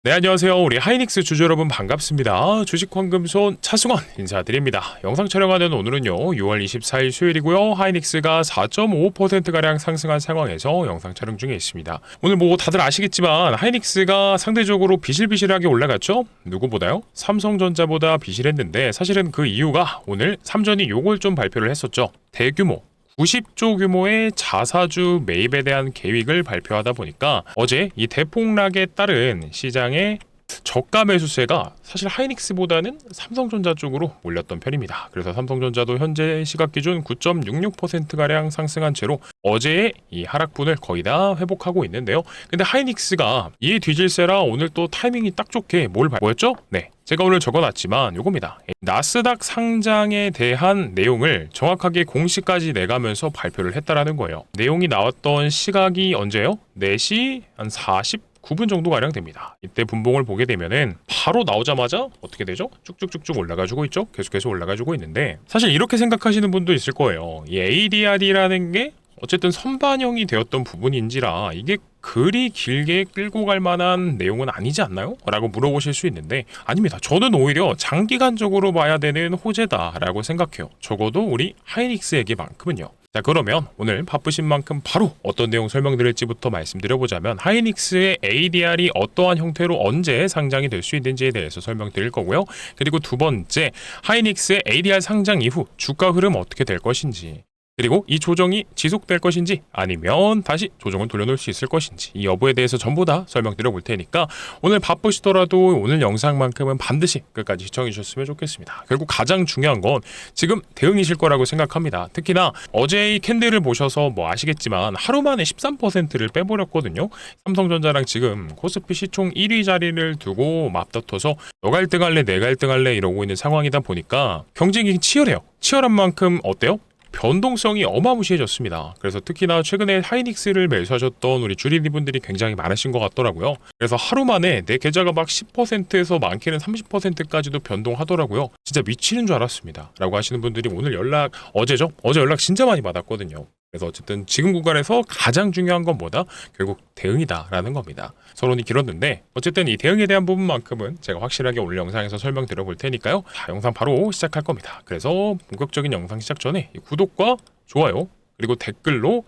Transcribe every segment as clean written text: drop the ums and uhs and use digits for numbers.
네, 안녕하세요. 우리 하이닉스 주주 여러분 반갑습니다. 주식황금손 차승원 인사드립니다. 영상 촬영하는 오늘은요 6월 24일 수요일이고요. 하이닉스가 4.5%가량 상승한 상황에서 영상 촬영 중에 있습니다. 오늘 뭐 다들 아시겠지만 하이닉스가 상대적으로 비실비실하게 올라갔죠? 누구보다요? 삼성전자보다 비실했는데 사실은 그 이유가 오늘 삼전이 요걸 좀 발표를 했었죠. 대규모 90조 규모의 자사주 매입에 대한 계획을 발표하다 보니까 어제 이 대폭락에 따른 시장의 저가 매수세가 사실 하이닉스보다는 삼성전자 쪽으로 몰렸던 편입니다. 그래서 삼성전자도 현재 시각 기준 9.66%가량 상승한 채로 어제의 이 하락분을 거의 다 회복하고 있는데요. 근데 하이닉스가 이에 뒤질세라 오늘 또 타이밍이 딱 좋게 뭐였죠? 네. 제가 오늘 적어놨지만 요겁니다. 나스닥 상장에 대한 내용을 정확하게 공시까지 내가면서 발표를 했다라는 거예요. 내용이 나왔던 시각이 언제요? 4시 한 49분 정도가량 됩니다. 이때 분봉을 보게 되면은 바로 나오자마자 어떻게 되죠? 쭉쭉쭉쭉 올라가지고 있죠? 계속해서 올라가지고 있는데 사실 이렇게 생각하시는 분도 있을 거예요. 이 ADR이라는 게 어쨌든 선반영이 되었던 부분인지라 이게 그리 길게 끌고 갈 만한 내용은 아니지 않나요? 라고 물어보실 수 있는데 아닙니다. 저는 오히려 장기간적으로 봐야 되는 호재다라고 생각해요. 적어도 우리 하이닉스에게만큼은요. 자, 그러면 오늘 바쁘신 만큼 바로 어떤 내용 설명드릴지부터 말씀드려보자면 하이닉스의 ADR이 어떠한 형태로 언제 상장이 될 수 있는지에 대해서 설명드릴 거고요. 그리고 두 번째, 하이닉스의 ADR 상장 이후 주가 흐름 어떻게 될 것인지, 그리고 이 조정이 지속될 것인지 아니면 다시 조정을 돌려놓을 수 있을 것인지 이 여부에 대해서 전부 다 설명드려 볼 테니까 오늘 바쁘시더라도 오늘 영상만큼은 반드시 끝까지 시청해 주셨으면 좋겠습니다. 결국 가장 중요한 건 지금 대응이실 거라고 생각합니다. 특히나 어제 이 캔들을 보셔서 뭐 아시겠지만 하루 만에 13%를 빼버렸거든요. 삼성전자랑 지금 코스피 시총 1위 자리를 두고 맞다퉈서 너가 1등 할래 내가 1등 할래 이러고 있는 상황이다 보니까 경쟁이 치열해요. 치열한 만큼 어때요? 변동성이 어마무시해졌습니다. 그래서 특히나 최근에 하이닉스를 매수하셨던 우리 주린이분들이 굉장히 많으신 것 같더라고요. 그래서 하루 만에 내 계좌가 막 10%에서 많게는 30%까지도 변동하더라고요. 진짜 미치는 줄 알았습니다. 라고 하시는 분들이 오늘 어제죠? 어제 연락 진짜 많이 받았거든요. 그래서 어쨌든 지금 구간에서 가장 중요한 건 뭐다? 결국 대응이다라는 겁니다. 서론이 길었는데 어쨌든 이 대응에 대한 부분만큼은 제가 확실하게 오늘 영상에서 설명드려 볼 테니까요. 자, 영상 바로 시작할 겁니다. 그래서 본격적인 영상 시작 전에 구독과 좋아요 그리고 댓글로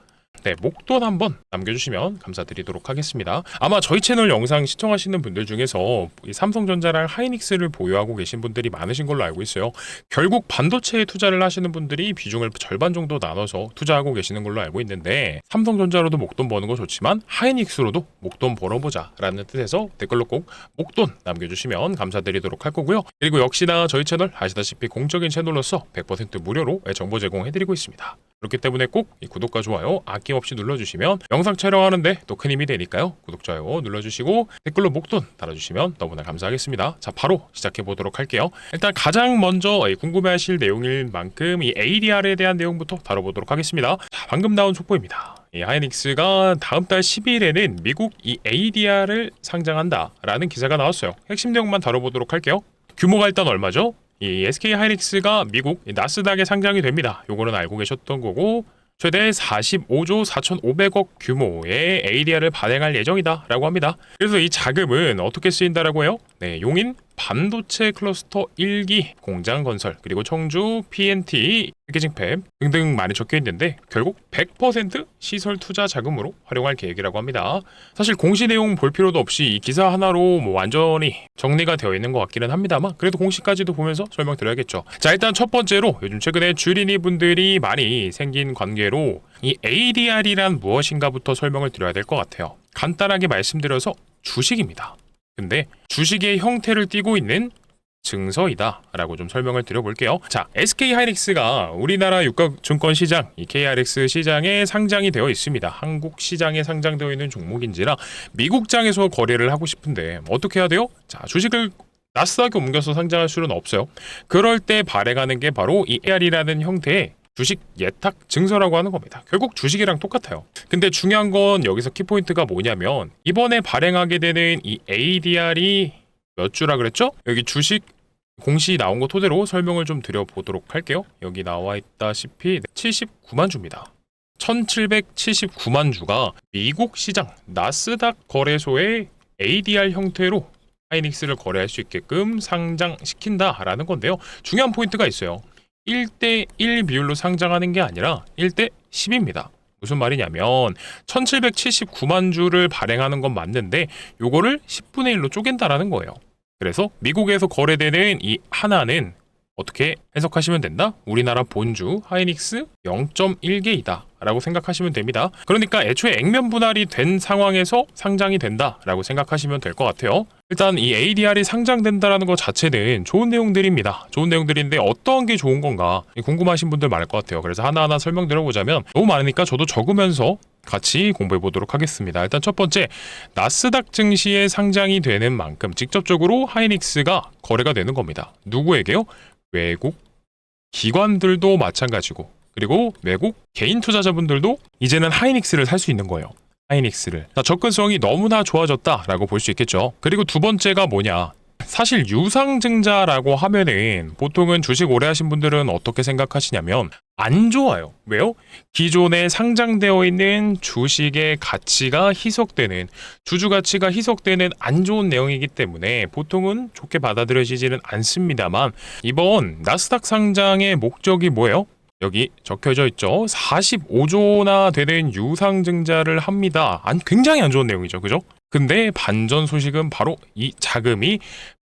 목돈 한번 남겨주시면 감사드리도록 하겠습니다. 아마 저희 채널 영상 시청하시는 분들 중에서 이 삼성전자랑 하이닉스를 보유하고 계신 분들이 많으신 걸로 알고 있어요. 결국 반도체에 투자를 하시는 분들이 비중을 절반 정도 나눠서 투자하고 계시는 걸로 알고 있는데 삼성전자로도 목돈 버는 거 좋지만 하이닉스로도 목돈 벌어보자 라는 뜻에서 댓글로 꼭 목돈 남겨주시면 감사드리도록 할 거고요. 그리고 역시나 저희 채널 아시다시피 공적인 채널로서 100% 무료로 정보 제공해드리고 있습니다. 그렇기 때문에 꼭 이 구독과 좋아요 아낌없이 눌러주시면 영상 촬영하는데 또 큰 힘이 되니까요. 구독, 좋아요 눌러주시고 댓글로 목돈 달아주시면 너무나 감사하겠습니다. 자, 바로 시작해보도록 할게요. 일단 가장 먼저 궁금해하실 내용일 만큼 이 ADR에 대한 내용부터 다뤄보도록 하겠습니다. 자, 방금 나온 속보입니다. 이 하이닉스가 다음 달 10일에는 미국 이 ADR을 상장한다라는 기사가 나왔어요. 핵심 내용만 다뤄보도록 할게요. 규모가 일단 얼마죠? 이 SK 하이닉스가 미국 나스닥에 상장이 됩니다. 요거는 알고 계셨던 거고 최대 45조 4,500억 규모의 ADR을 발행할 예정이다 라고 합니다. 그래서 이 자금은 어떻게 쓰인다라고 해요? 용인 반도체 클러스터 1기 공장 건설 그리고 청주 PNT 패키징팹 등등 많이 적혀 있는데 결국 100% 시설 투자 자금으로 활용할 계획이라고 합니다. 사실 공시 내용 볼 필요도 없이 이 기사 하나로 뭐 완전히 정리가 되어 있는 것 같기는 합니다만 그래도 공시까지도 보면서 설명드려야겠죠. 자, 일단 첫 번째로 요즘 최근에 주린이 분들이 많이 생긴 관계로 이 ADR이란 무엇인가부터 설명을 드려야 될 것 같아요. 간단하게 말씀드려서 주식입니다. 근데 주식의 형태를 띠고 있는 증서이다 라고 좀 설명을 드려볼게요. 자, SK 하이닉스가 우리나라 유가증권 시장 이 KRX 시장에 상장이 되어 있습니다. 한국 시장에 상장되어 있는 종목인지라 미국장에서 거래를 하고 싶은데 어떻게 해야 돼요? 자, 주식을 나스닥에 옮겨서 상장할 수는 없어요. 그럴 때 발행하는 게 바로 이 AR이라는 형태의 주식 예탁 증서라고 하는 겁니다. 결국 주식이랑 똑같아요. 근데 중요한 건 여기서 키포인트가 뭐냐면 이번에 발행하게 되는 이 ADR이 몇 주라 그랬죠? 여기 주식 공시 나온 거 토대로 설명을 좀 드려보도록 할게요. 여기 나와 있다시피 79만 주입니다. 1779만 주가 미국 시장 나스닥 거래소의 ADR 형태로 하이닉스를 거래할 수 있게끔 상장시킨다라는 건데요. 중요한 포인트가 있어요. 1대1 비율로 상장하는 게 아니라 1대10입니다. 무슨 말이냐면 1779만 주를 발행하는 건 맞는데 요거를 10분의 1로 쪼갠다라는 거예요. 그래서 미국에서 거래되는 이 하나는 어떻게 해석하시면 된다? 우리나라 본주 하이닉스 0.1개이다 라고 생각하시면 됩니다. 그러니까 애초에 액면 분할이 된 상황에서 상장이 된다 라고 생각하시면 될 것 같아요. 일단 이 ADR이 상장된다라는 것 자체는 좋은 내용들입니다. 좋은 내용들인데 어떤 게 좋은 건가 궁금하신 분들 많을 것 같아요. 그래서 하나하나 설명드려보자면 너무 많으니까 저도 적으면서 같이 공부해 보도록 하겠습니다. 일단 첫 번째, 나스닥 증시에 상장이 되는 만큼 직접적으로 하이닉스가 거래가 되는 겁니다. 누구에게요? 외국 기관들도 마찬가지고, 그리고 외국 개인 투자자분들도 이제는 하이닉스를 살 수 있는 거예요. 하이닉스를. 접근성이 너무나 좋아졌다라고 볼 수 있겠죠. 그리고 두 번째가 뭐냐? 사실 유상증자라고 하면은 보통은 주식 오래 하신 분들은 어떻게 생각하시냐면 안 좋아요. 왜요? 기존에 상장되어 있는 주식의 가치가 희석되는, 주주 가치가 희석되는 안 좋은 내용이기 때문에 보통은 좋게 받아들여지지는 않습니다만, 이번 나스닥 상장의 목적이 뭐예요? 여기 적혀져 있죠. 45조나 되는 유상증자를 합니다. 굉장히 안 좋은 내용이죠. 그죠? 근데 반전 소식은 바로 이 자금이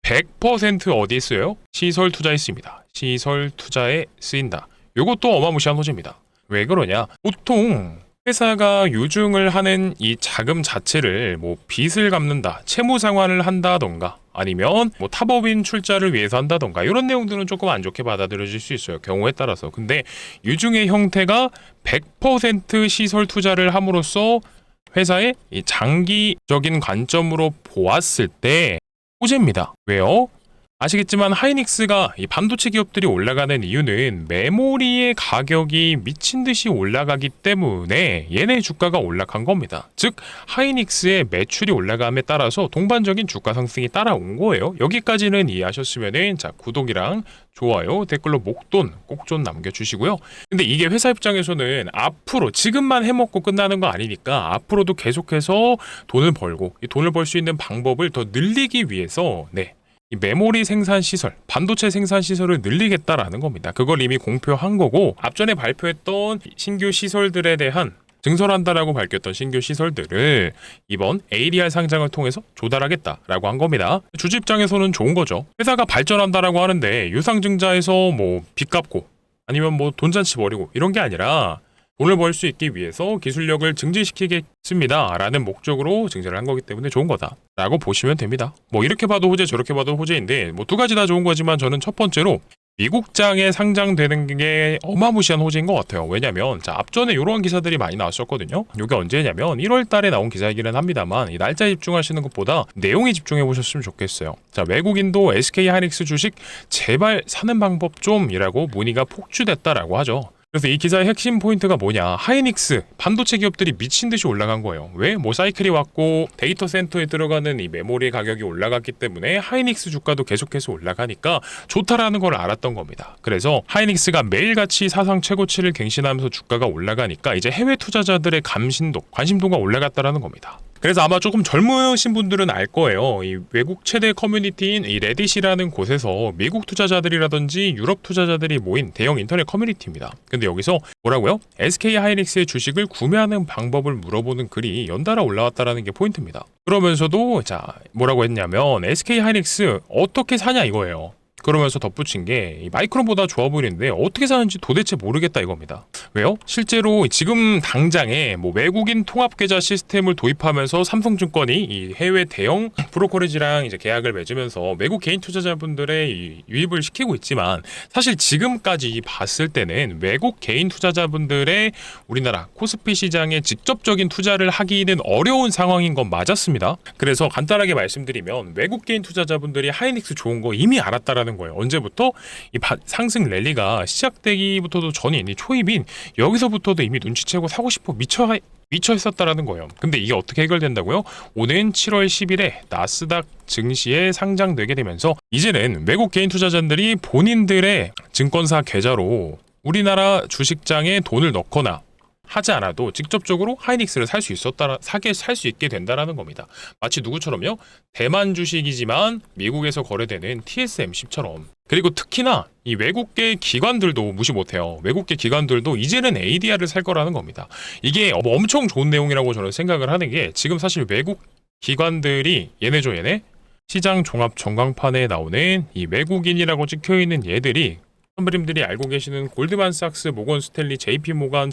100% 어디에 쓰여요? 시설 투자에 쓰입니다. 시설 투자에 쓰인다. 이것도 어마무시한 호재입니다. 왜 그러냐? 보통 회사가 유증을 하는 이 자금 자체를 뭐 빚을 갚는다, 채무 상환을 한다던가 아니면 뭐 타법인 출자를 위해서 한다던가 이런 내용들은 조금 안 좋게 받아들여질 수 있어요. 경우에 따라서. 근데 유증의 형태가 100% 시설 투자를 함으로써 회사의 이 장기적인 관점으로 보았을 때 호재입니다. 왜요? 아시겠지만 하이닉스가 이 반도체 기업들이 올라가는 이유는 메모리의 가격이 미친 듯이 올라가기 때문에 얘네 주가가 올라간 겁니다. 즉 하이닉스의 매출이 올라감에 따라서 동반적인 주가 상승이 따라온 거예요. 여기까지는 이해하셨으면은 자, 구독이랑 좋아요, 댓글로 목돈 꼭 좀 남겨주시고요. 근데 이게 회사 입장에서는 앞으로 지금만 해먹고 끝나는 거 아니니까 앞으로도 계속해서 돈을 벌고 이 돈을 벌 수 있는 방법을 더 늘리기 위해서 이 메모리 생산 시설, 반도체 생산 시설을 늘리겠다라는 겁니다. 그걸 이미 공표한 거고, 앞전에 발표했던 신규 시설들에 대한 증설한다라고 밝혔던 신규 시설들을 이번 ADR 상장을 통해서 조달하겠다라고 한 겁니다. 주주 입장에서는 좋은 거죠. 회사가 발전한다라고 하는데 유상증자에서 뭐 빚 갚고 아니면 뭐 돈잔치 버리고 이런 게 아니라 돈을 벌 수 있기 위해서 기술력을 증진시키겠습니다 라는 목적으로 증설을 한 거기 때문에 좋은 거다 라고 보시면 됩니다. 뭐 이렇게 봐도 호재 저렇게 봐도 호재인데 뭐 두 가지 다 좋은 거지만 저는 첫 번째로 미국장에 상장되는 게 어마무시한 호재인 것 같아요. 왜냐면 자, 앞전에 이런 기사들이 많이 나왔었거든요. 이게 언제냐면 1월 달에 나온 기사이기는 합니다만 이 날짜에 집중하시는 것보다 내용에 집중해 보셨으면 좋겠어요. 자, 외국인도 SK 하이닉스 주식 제발 사는 방법 좀이라고 문의가 폭주됐다라고 하죠. 그래서 이 기사의 핵심 포인트가 뭐냐? 하이닉스 반도체 기업들이 미친 듯이 올라간 거예요. 왜? 뭐 사이클이 왔고 데이터 센터에 들어가는 이 메모리 가격이 올라갔기 때문에 하이닉스 주가도 계속해서 올라가니까 좋다라는 걸 알았던 겁니다. 그래서 하이닉스가 매일같이 사상 최고치를 갱신하면서 주가가 올라가니까 이제 해외 투자자들의 관심도가 올라갔다라는 겁니다. 그래서 아마 조금 젊으신 분들은 알 거예요. 이 외국 최대 커뮤니티인 이 레딧이라는 곳에서 미국 투자자들이라든지 유럽 투자자들이 모인 대형 인터넷 커뮤니티입니다. 근데 여기서 뭐라고요? SK 하이닉스의 주식을 구매하는 방법을 물어보는 글이 연달아 올라왔다라는 게 포인트입니다. 그러면서도 자, 뭐라고 했냐면 SK 하이닉스 어떻게 사냐 이거예요. 그러면서 덧붙인 게 마이크론보다 좋아 보이는데 어떻게 사는지 도대체 모르겠다 이겁니다. 왜요? 실제로 지금 당장에 뭐 외국인 통합계좌 시스템을 도입하면서 삼성증권이 이 해외 대형 브로커리지랑 이제 계약을 맺으면서 외국 개인 투자자분들의 이 유입을 시키고 있지만 사실 지금까지 봤을 때는 외국 개인 투자자분들의 우리나라 코스피 시장에 직접적인 투자를 하기는 어려운 상황인 건 맞았습니다. 그래서 간단하게 말씀드리면 외국 개인 투자자분들이 하이닉스 좋은 거 이미 알았다라는 거예요. 언제부터? 이 상승 랠리가 시작되기부터도 전인 이 초입인 여기서부터도 이미 눈치채고 사고 싶어 미쳐 있었다라는 거예요. 근데 이게 어떻게 해결된다고요? 오는 7월 10일에 나스닥 증시에 상장되게 되면서 이제는 외국 개인 투자자들이 본인들의 증권사 계좌로 우리나라 주식장에 돈을 넣거나 하지 않아도 직접적으로 하이닉스를 살 수 있게 된다라는 겁니다. 마치 누구처럼요? 대만 주식이지만 미국에서 거래되는 TSMC처럼. 그리고 특히나 이 외국계 기관들도 무시 못해요. 외국계 기관들도 이제는 ADR을 살 거라는 겁니다. 이게 엄청 좋은 내용이라고 저는 생각을 하는 게, 지금 사실 외국 기관들이 얘네 시장 종합 전광판에 나오는 이 외국인이라고 찍혀있는 얘들이, 선배님들이 알고 계시는 골드만삭스, 모건 스탠리, JP모간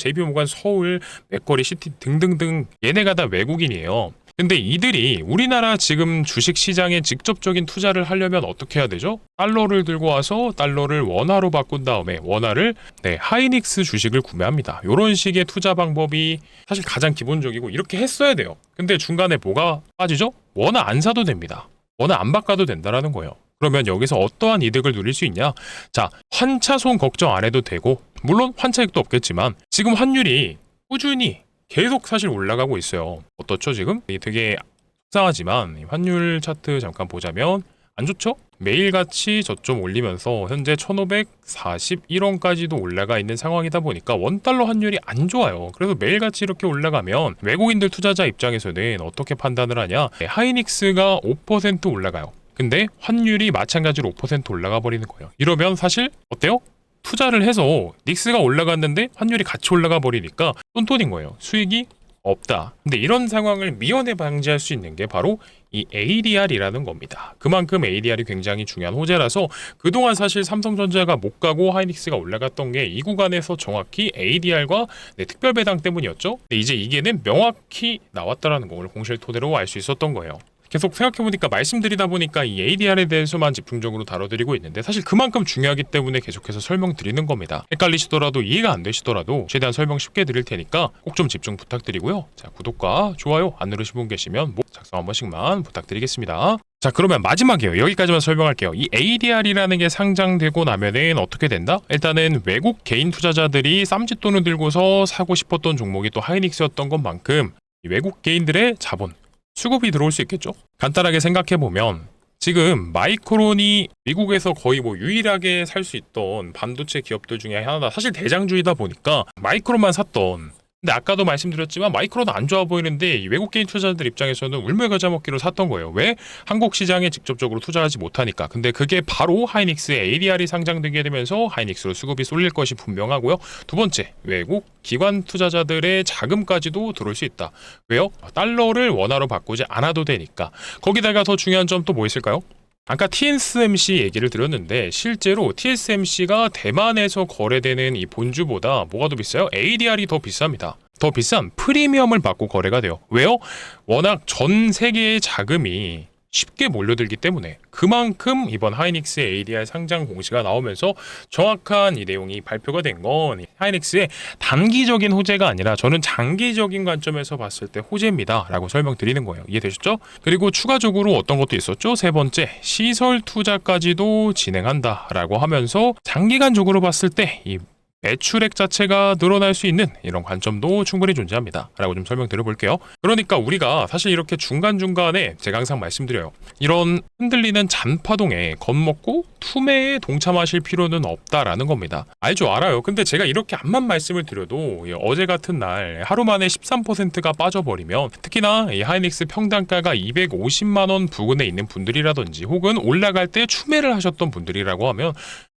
서울, 맥쿼리, 시티 등등등, 얘네가 다 외국인이에요. 근데 이들이 우리나라 지금 주식 시장에 직접적인 투자를 하려면 어떻게 해야 되죠? 달러를 들고 와서 달러를 원화로 바꾼 다음에 원화를 하이닉스 주식을 구매합니다. 이런 식의 투자 방법이 사실 가장 기본적이고 이렇게 했어야 돼요. 근데 중간에 뭐가 빠지죠? 원화 안 사도 됩니다. 원화 안 바꿔도 된다라는 거예요. 그러면 여기서 어떠한 이득을 누릴 수 있냐? 자, 환차손 걱정 안 해도 되고, 물론 환차익도 없겠지만 지금 환율이 꾸준히 계속 사실 올라가고 있어요. 어떻죠 지금? 되게 속상하지만 환율 차트 잠깐 보자면 안 좋죠? 매일같이 저점 올리면서 현재 1541원까지도 올라가 있는 상황이다 보니까 원달러 환율이 안 좋아요. 그래서 매일같이 이렇게 올라가면 외국인들 투자자 입장에서는 어떻게 판단을 하냐? 하이닉스가 5% 올라가요. 근데 환율이 마찬가지로 5% 올라가 버리는 거예요. 이러면 사실 어때요? 투자를 해서 닉스가 올라갔는데 환율이 같이 올라가 버리니까 똔똔인 거예요. 수익이 없다. 근데 이런 상황을 미연에 방지할 수 있는 게 바로 이 ADR이라는 겁니다. 그만큼 ADR이 굉장히 중요한 호재라서 그동안 사실 삼성전자가 못 가고 하이닉스가 올라갔던 게 이 구간에서 정확히 ADR과 특별 배당 때문이었죠. 근데 이제 이게는 명확히 나왔다라는 거 오늘 공시를 토대로 알 수 있었던 거예요. 계속 생각해보니까 말씀드리다 보니까 이 ADR에 대해서만 집중적으로 다뤄드리고 있는데 사실 그만큼 중요하기 때문에 계속해서 설명드리는 겁니다. 헷갈리시더라도 이해가 안 되시더라도 최대한 설명 쉽게 드릴 테니까 꼭 좀 집중 부탁드리고요. 자, 구독과 좋아요 안 누르신 분 계시면 작성 한 번씩만 부탁드리겠습니다. 자, 그러면 마지막이에요. 여기까지만 설명할게요. 이 ADR이라는 게 상장되고 나면은 어떻게 된다? 일단은 외국 개인 투자자들이 쌈짓돈을 들고서 사고 싶었던 종목이 또 하이닉스였던 것만큼 이 외국 개인들의 자본 수급이 들어올 수 있겠죠. 간단하게 생각해보면 지금 마이크론이 미국에서 거의 유일하게 살 수 있던 반도체 기업들 중에 하나다. 사실 대장주이다 보니까 마이크론만 샀던, 근데 아까도 말씀드렸지만 마이크론은 안 좋아 보이는데 이 외국 개인 투자자들 입장에서는 울며 겨자 먹기로 샀던 거예요. 왜? 한국 시장에 직접적으로 투자하지 못하니까. 근데 그게 바로 하이닉스의 ADR이 상장되게 되면서 하이닉스로 수급이 쏠릴 것이 분명하고요. 두 번째, 외국 기관 투자자들의 자금까지도 들어올 수 있다. 왜요? 달러를 원화로 바꾸지 않아도 되니까. 거기다가 더 중요한 점 또 뭐 있을까요? 아까 TSMC 얘기를 드렸는데 실제로 TSMC가 대만에서 거래되는 이 본주보다 뭐가 더 비싸요? ADR이 더 비쌉니다. 더 비싼 프리미엄을 받고 거래가 돼요. 왜요? 워낙 전 세계의 자금이 쉽게 몰려들기 때문에. 그만큼 이번 하이닉스의 ADR 상장 공시가 나오면서 정확한 이 내용이 발표가 된 건 하이닉스의 단기적인 호재가 아니라 저는 장기적인 관점에서 봤을 때 호재입니다 라고 설명드리는 거예요. 이해되셨죠? 그리고 추가적으로 어떤 것도 있었죠? 세 번째, 시설 투자까지도 진행한다 라고 하면서 장기간적으로 봤을 때 이 매출액 자체가 늘어날 수 있는 이런 관점도 충분히 존재합니다 라고 좀 설명드려 볼게요. 그러니까 우리가 사실 이렇게 중간중간에 제가 항상 말씀드려요. 이런 흔들리는 잔파동에 겁먹고 투매에 동참하실 필요는 없다라는 겁니다. 알죠? 알아요. 근데 제가 이렇게 앞만 말씀을 드려도 어제 같은 날 하루 만에 13%가 빠져버리면, 특히나 이 하이닉스 평단가가 250만 원 부근에 있는 분들이라든지 혹은 올라갈 때 추매를 하셨던 분들이라고 하면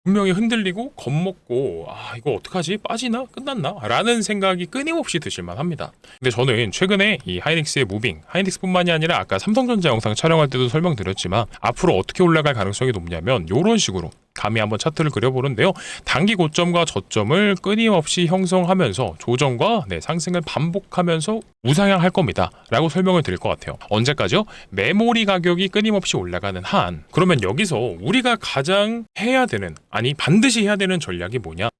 분명히 흔들리고 겁먹고 이거 어떡하지? 빠지나? 끝났나? 라는 생각이 끊임없이 드실만 합니다. 근데 저는 최근에 이 하이닉스의 무빙, 하이닉스뿐만이 아니라 아까 삼성전자 영상 촬영할 때도 설명드렸지만 앞으로 어떻게 올라갈 가능성이 높냐면 이런 식으로 감히 한번 차트를 그려보는데요. 단기 고점과 저점을 끊임없이 형성하면서 조정과 상승을 반복하면서 우상향할 겁니다 라고 설명을 드릴 것 같아요. 언제까지요? 메모리 가격이 끊임없이 올라가는 한. 그러면 여기서 우리가 가장 해야 되는, 아니 반드시 해야 되는 전략이 뭐냐?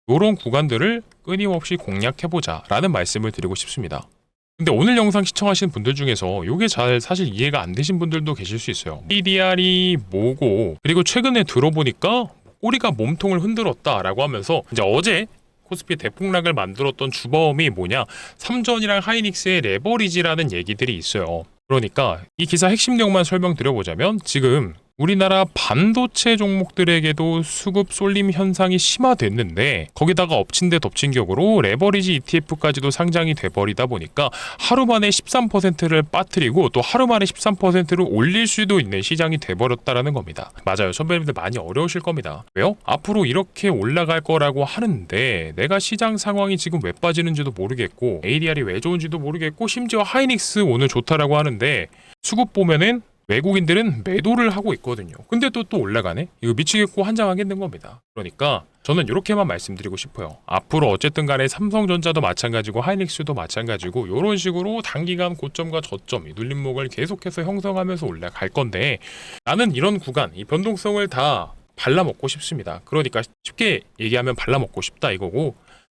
이런 구간들을 끊임없이 공략해보자 라는 말씀을 드리고 싶습니다. 근데 오늘 영상 시청하시는 분들 중에서 이게 잘 사실 이해가 안 되신 분들도 계실 수 있어요. ADR이 뭐고, 그리고 최근에 들어보니까 꼬리가 몸통을 흔들었다라고 하면서 이제 어제 코스피 대폭락을 만들었던 주범이 뭐냐, 삼전이랑 하이닉스의 레버리지라는 얘기들이 있어요. 그러니까 이 기사 핵심 내용만 설명드려보자면 지금 우리나라 반도체 종목들에게도 수급 쏠림 현상이 심화됐는데 거기다가 엎친 데 덮친 격으로 레버리지 ETF까지도 상장이 돼버리다 보니까 하루 만에 13%를 빠뜨리고 또 하루 만에 13%를 올릴 수도 있는 시장이 돼버렸다라는 겁니다. 맞아요. 선배님들 많이 어려우실 겁니다. 왜요? 앞으로 이렇게 올라갈 거라고 하는데 내가 시장 상황이 지금 왜 빠지는지도 모르겠고 ADR이 왜 좋은지도 모르겠고 심지어 하이닉스 오늘 좋다라고 하는데 수급 보면은 외국인들은 매도를 하고 있거든요. 근데 또 올라가네? 이거 미치겠고 환장하겠는 겁니다. 그러니까 저는 이렇게만 말씀드리고 싶어요. 앞으로 어쨌든 간에 삼성전자도 마찬가지고 하이닉스도 마찬가지고 이런 식으로 단기간 고점과 저점, 이 눌림목을 계속해서 형성하면서 올라갈 건데 나는 이런 구간, 이 변동성을 다 발라먹고 싶습니다. 그러니까 쉽게 얘기하면 발라먹고 싶다 이거고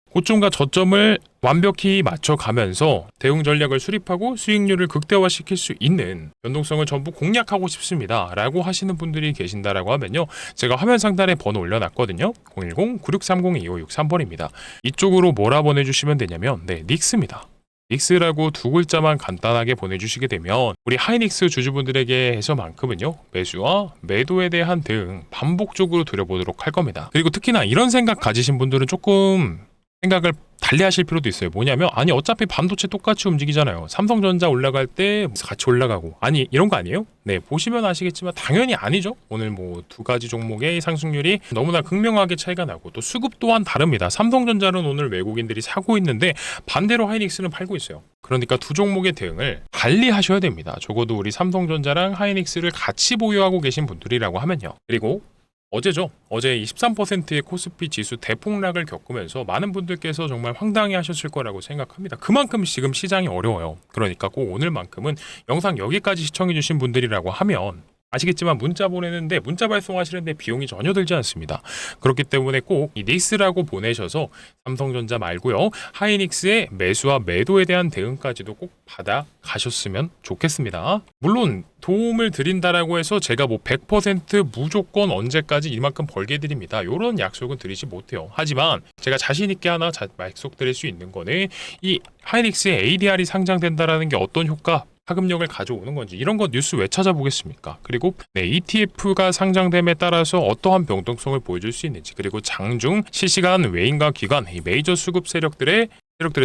고점과 저점을 완벽히 맞춰가면서 대응 전략을 수립하고 수익률을 극대화시킬 수 있는 변동성을 전부 공략하고 싶습니다 라고 하시는 분들이 계신다라고 하면요, 제가 화면 상단에 번호 올려놨거든요. 010-9630-2563번입니다. 이쪽으로 뭐라 보내주시면 되냐면 닉스입니다. 닉스라고 두 글자만 간단하게 보내주시게 되면 우리 하이닉스 주주분들에게 해서만큼은요, 매수와 매도에 대한 대응 반복적으로 드려보도록 할 겁니다. 그리고 특히나 이런 생각 가지신 분들은 조금 생각을 달리 하실 필요도 있어요. 뭐냐면 아니 어차피 반도체 똑같이 움직이잖아요. 삼성전자 올라갈 때 같이 올라가고 아니 이런 거 아니에요? 네, 보시면 아시겠지만 당연히 아니죠. 오늘 뭐 두 가지 종목의 상승률이 너무나 극명하게 차이가 나고 또 수급 또한 다릅니다. 삼성전자는 오늘 외국인들이 사고 있는데 반대로 하이닉스는 팔고 있어요. 그러니까 두 종목의 대응을 달리 하셔야 됩니다. 적어도 우리 삼성전자랑 하이닉스를 같이 보유하고 계신 분들이라고 하면요. 그리고 어제죠. 어제 23%의 코스피 지수 대폭락을 겪으면서 많은 분들께서 정말 황당해 하셨을 거라고 생각합니다. 그만큼 지금 시장이 어려워요. 그러니까 꼭 오늘만큼은 영상 여기까지 시청해 주신 분들이라고 하면 아시겠지만 문자 보내는데 문자 발송하시는데 비용이 전혀 들지 않습니다. 그렇기 때문에 꼭 이 닉스라고 보내셔서 삼성전자 말고요, 하이닉스의 매수와 매도에 대한 대응까지도 꼭 받아 가셨으면 좋겠습니다. 물론 도움을 드린다라고 해서 제가 뭐 100% 무조건 언제까지 이만큼 벌게 드립니다. 이런 약속은 드리지 못해요. 하지만 제가 자신 있게 하나 약속드릴 수 있는 거는 이 하이닉스의 ADR이 상장된다라는 게 어떤 효과 파급력을 가져오는 건지 이런 거 뉴스 왜 찾아보겠습니까? 그리고 ETF가 상장됨에 따라서 어떠한 변동성을 보여줄 수 있는지, 그리고 장중 실시간 외인과 기관, 이 메이저 수급 세력들의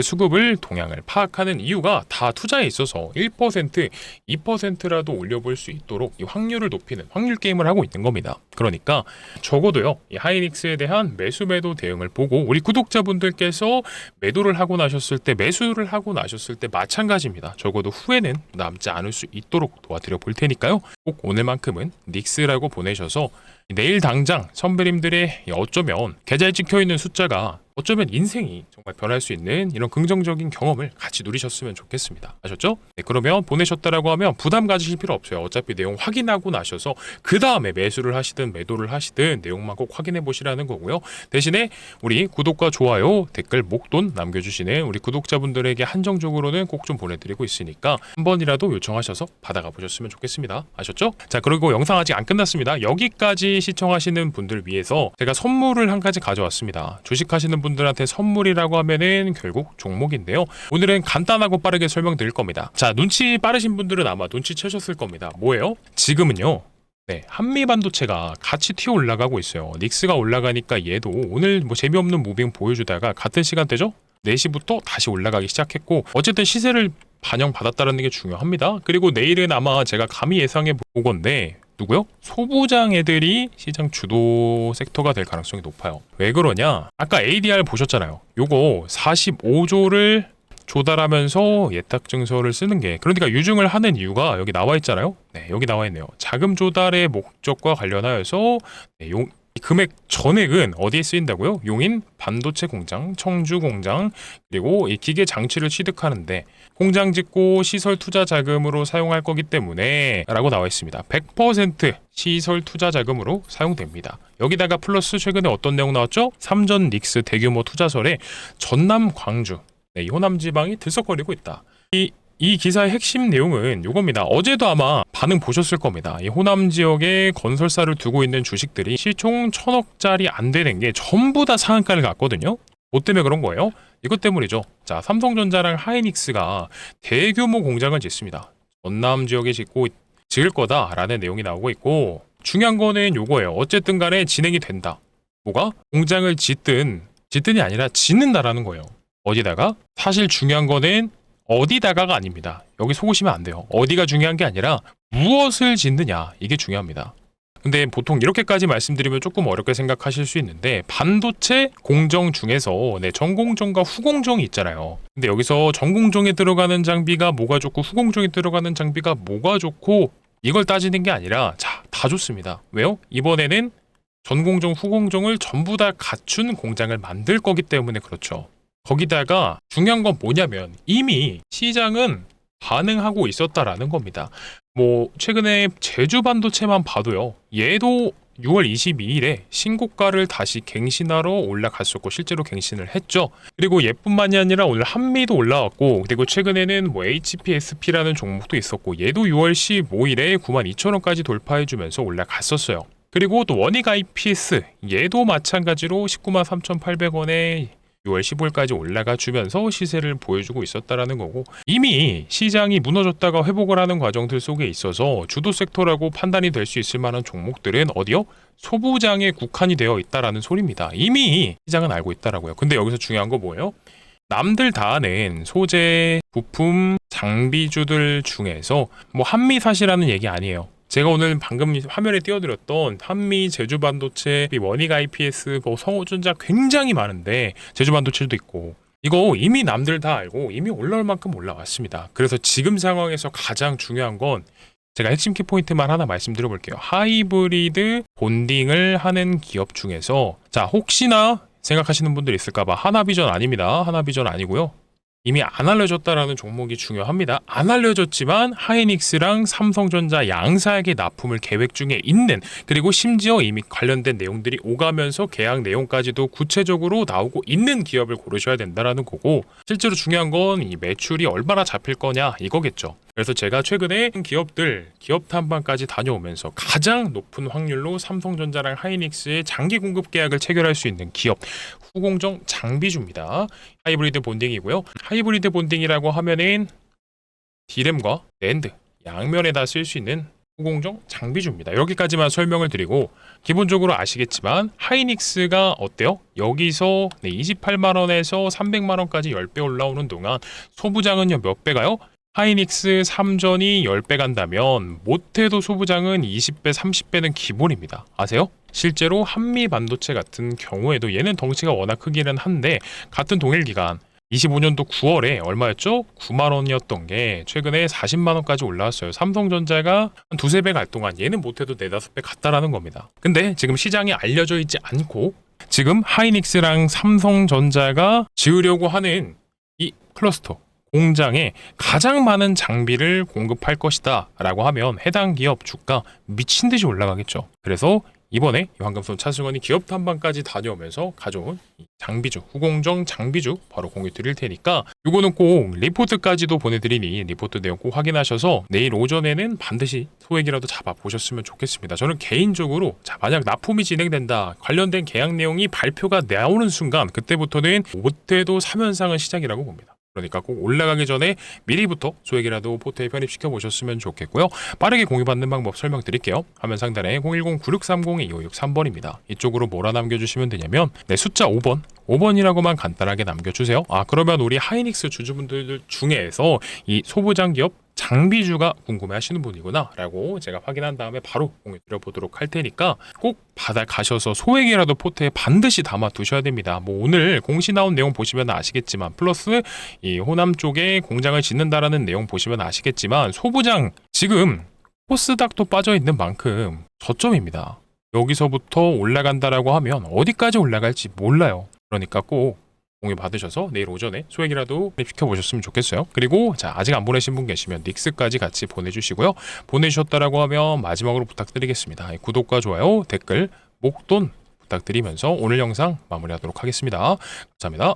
수급을 동향을 파악하는 이유가 다 투자에 있어서 1%, 2%라도 올려볼 수 있도록 이 확률을 높이는 확률 게임을 하고 있는 겁니다. 그러니까 적어도요, 이 하이닉스에 대한 매수 매도 대응을 보고 우리 구독자분들께서 매도를 하고 나셨을 때, 매수를 하고 나셨을 때 마찬가지입니다. 적어도 후회는 남지 않을 수 있도록 도와드려 볼 테니까요. 꼭 오늘만큼은 닉스라고 보내셔서 내일 당장 선배님들의 어쩌면 계좌에 찍혀있는 숫자가 어쩌면 인생이 정말 변할 수 있는 이런 긍정적인 경험을 같이 누리셨으면 좋겠습니다. 아셨죠? 네, 그러면 보내셨다라고 하면 부담 가지실 필요 없어요. 어차피 내용 확인하고 나셔서 그 다음에 매수를 하시든 매도를 하시든 내용만 꼭 확인해 보시라는 거고요. 대신에 우리 구독과 좋아요, 댓글, 목돈 남겨주시는 우리 구독자분들에게 한정적으로는 꼭 좀 보내드리고 있으니까 한 번이라도 요청하셔서 받아가 보셨으면 좋겠습니다. 아셨죠? 자, 그리고 영상 아직 안 끝났습니다. 여기까지 시청하시는 분들 위해서 제가 선물을 한 가지 가져왔습니다. 주식하시는 분들한테 선물이라고 하면은 결국 종목인데요. 오늘은 간단하고 빠르게 설명드릴 겁니다. 자, 눈치 빠르신 분들은 아마 눈치채셨을 겁니다. 뭐예요? 지금은요, 네, 한미반도체가 같이 튀어 올라가고 있어요. 닉스가 올라가니까 얘도 오늘 뭐 재미없는 무빙 보여주다가 같은 시간대죠? 4시부터 다시 올라가기 시작했고 어쨌든 시세를 반영받았다는 게 중요합니다. 그리고 내일은 아마 제가 감히 예상해 보건데 누구요? 소부장 애들이 시장 주도 섹터가 될 가능성이 높아요. 왜 그러냐? 아까 ADR 보셨잖아요. 요거 45조를 조달하면서 예탁 증서를 쓰는 게, 그러니까 유증을 하는 이유가 여기 나와 있잖아요. 네, 여기 나와 있네요. 자금 조달의 목적과 관련하여서 이 금액 전액은 어디에 쓰인다고요? 용인 반도체 공장, 청주 공장, 그리고 이 기계 장치를 취득하는데 공장 짓고 시설 투자 자금으로 사용할 거기 때문에 라고 나와 있습니다. 100% 시설 투자 자금으로 사용됩니다. 여기다가 플러스 최근에 어떤 내용 나왔죠? 삼전 닉스 대규모 투자설에 전남 광주, 이 호남 지방이 들썩거리고 있다. 이 기사의 핵심 내용은 이겁니다. 어제도 아마 반응 보셨을 겁니다. 이 호남 지역에 건설사를 두고 있는 주식들이 시총 1,000억짜리 안 되는 게 전부 다 상한가를 갔거든요. 뭐 때문에 그런 거예요? 이것 때문이죠. 자, 삼성전자랑 하이닉스가 대규모 공장을 짓습니다. 전남 지역에 지을 거다라는 내용이 나오고 있고, 중요한 거는 요거예요. 어쨌든 간에 진행이 된다. 뭐가? 공장을 짓든이 아니라 짓는다라는 거예요. 어디다가? 사실 중요한 거는 어디다가가 아닙니다. 여기 속으시면 안 돼요. 어디가 중요한 게 아니라 무엇을 짓느냐, 이게 중요합니다. 근데 보통 이렇게까지 말씀드리면 조금 어렵게 생각하실 수 있는데, 반도체 공정 중에서 전공정과 후공정이 있잖아요. 근데 여기서 전공정에 들어가는 장비가 뭐가 좋고 후공정에 들어가는 장비가 뭐가 좋고 이걸 따지는 게 아니라 다 좋습니다. 왜요? 이번에는 전공정, 후공정을 전부 다 갖춘 공장을 만들 거기 때문에 그렇죠. 거기다가 중요한 건 뭐냐면 이미 시장은 반응하고 있었다라는 겁니다. 최근에 제주 반도체만 봐도요. 얘도 6월 22일에 신고가를 다시 갱신하러 올라갔었고 실제로 갱신을 했죠. 그리고 얘뿐만이 아니라 오늘 한미도 올라왔고, 그리고 최근에는 HPSP라는 종목도 있었고 얘도 6월 15일에 92,000원까지 돌파해주면서 올라갔었어요. 그리고 또 원익 IPS 얘도 마찬가지로 193,800원에 6월 15일까지 올라가 주면서 시세를 보여주고 있었다라는 거고, 이미 시장이 무너졌다가 회복을 하는 과정들 속에 있어서 주도 섹터라고 판단이 될 수 있을 만한 종목들은 어디요? 소부장에 국한이 되어 있다라는 소리입니다. 이미 시장은 알고 있다라고요. 근데 여기서 중요한 거 뭐예요? 남들 다 아는 소재, 부품, 장비주들 중에서 한미사시라는 얘기 아니에요. 제가 오늘 방금 화면에 띄워드렸던 한미, 제주반도체, 원익 IPS, 성호전자 굉장히 많은데 제주반도체도 있고, 이거 이미 남들 다 알고 이미 올라올 만큼 올라왔습니다. 그래서 지금 상황에서 가장 중요한 건 제가 핵심 키포인트만 하나 말씀드려볼게요. 하이브리드 본딩을 하는 기업 중에서 혹시나 생각하시는 분들 있을까봐 하나비전 아닙니다. 하나비전 아니고요. 이미 안 알려졌다라는 종목이 중요합니다. 안 알려졌지만 하이닉스랑 삼성전자 양사에게 납품을 계획 중에 있는, 그리고 심지어 이미 관련된 내용들이 오가면서 계약 내용까지도 구체적으로 나오고 있는 기업을 고르셔야 된다라는 거고, 실제로 중요한 건 이 매출이 얼마나 잡힐 거냐 이거겠죠. 그래서 제가 최근에 기업 탐방까지 다녀오면서 가장 높은 확률로 삼성전자랑 하이닉스의 장기 공급 계약을 체결할 수 있는 기업, 후공정 장비주입니다. 하이브리드 본딩이고요. 하이브리드 본딩이라고 하면은 D램과 낸드 양면에다 쓸 수 있는 후공정 장비주입니다. 여기까지만 설명을 드리고, 기본적으로 아시겠지만 하이닉스가 어때요? 여기서 28만원에서 300만원까지 10배 올라오는 동안 소부장은요 몇 배가요? 하이닉스 3전이 10배 간다면 못해도 소부장은 20배, 30배는 기본입니다. 아세요? 실제로 한미 반도체 같은 경우에도 얘는 덩치가 워낙 크기는 한데 같은 동일 기간 25년도 9월에 얼마였죠? 9만원이었던 게 최근에 40만원까지 올라왔어요. 삼성전자가 한 두세 배 갈 동안 얘는 못해도 4-5배 갔다라는 겁니다. 근데 지금 시장이 알려져 있지 않고 지금 하이닉스랑 삼성전자가 지으려고 하는 이 클러스터 공장에 가장 많은 장비를 공급할 것이다 라고 하면 해당 기업 주가 미친 듯이 올라가겠죠. 그래서 이번에 황금손 차승원이 기업 탐방까지 다녀오면서 가져온 장비주, 후공정 장비주 바로 공유 드릴 테니까 이거는 꼭 리포트까지도 보내드리니 리포트 내용 꼭 확인하셔서 내일 오전에는 반드시 소액이라도 잡아보셨으면 좋겠습니다. 저는 개인적으로 만약 납품이 진행된다, 관련된 계약 내용이 발표가 나오는 순간 그때부터는 못해도 3연상은 시작이라고 봅니다. 그러니까 꼭 올라가기 전에 미리부터 소액이라도 포트에 편입시켜 보셨으면 좋겠고요. 빠르게 공유받는 방법 설명드릴게요. 화면 상단에 010-9630-2563번입니다. 이쪽으로 뭐라 남겨주시면 되냐면 숫자 5번이라고만 간단하게 남겨주세요. 그러면 우리 하이닉스 주주분들 중에서 이 소부장 기업 장비주가 궁금해하시는 분이구나 라고 제가 확인한 다음에 바로 공유 드려보도록 할 테니까 꼭 받아가셔서 소액이라도 포트에 반드시 담아 두셔야 됩니다. 오늘 공시 나온 내용 보시면 아시겠지만, 플러스 이 호남 쪽에 공장을 짓는다라는 내용 보시면 아시겠지만, 소부장 지금 코스닥도 빠져있는 만큼 저점입니다. 여기서부터 올라간다라고 하면 어디까지 올라갈지 몰라요. 그러니까 꼭 공유 받으셔서 내일 오전에 소액이라도 시켜보셨으면 좋겠어요. 그리고 아직 안 보내신 분 계시면 닉스까지 같이 보내주시고요. 보내주셨다라고 하면 마지막으로 부탁드리겠습니다. 구독과 좋아요, 댓글, 목돈 부탁드리면서 오늘 영상 마무리하도록 하겠습니다. 감사합니다.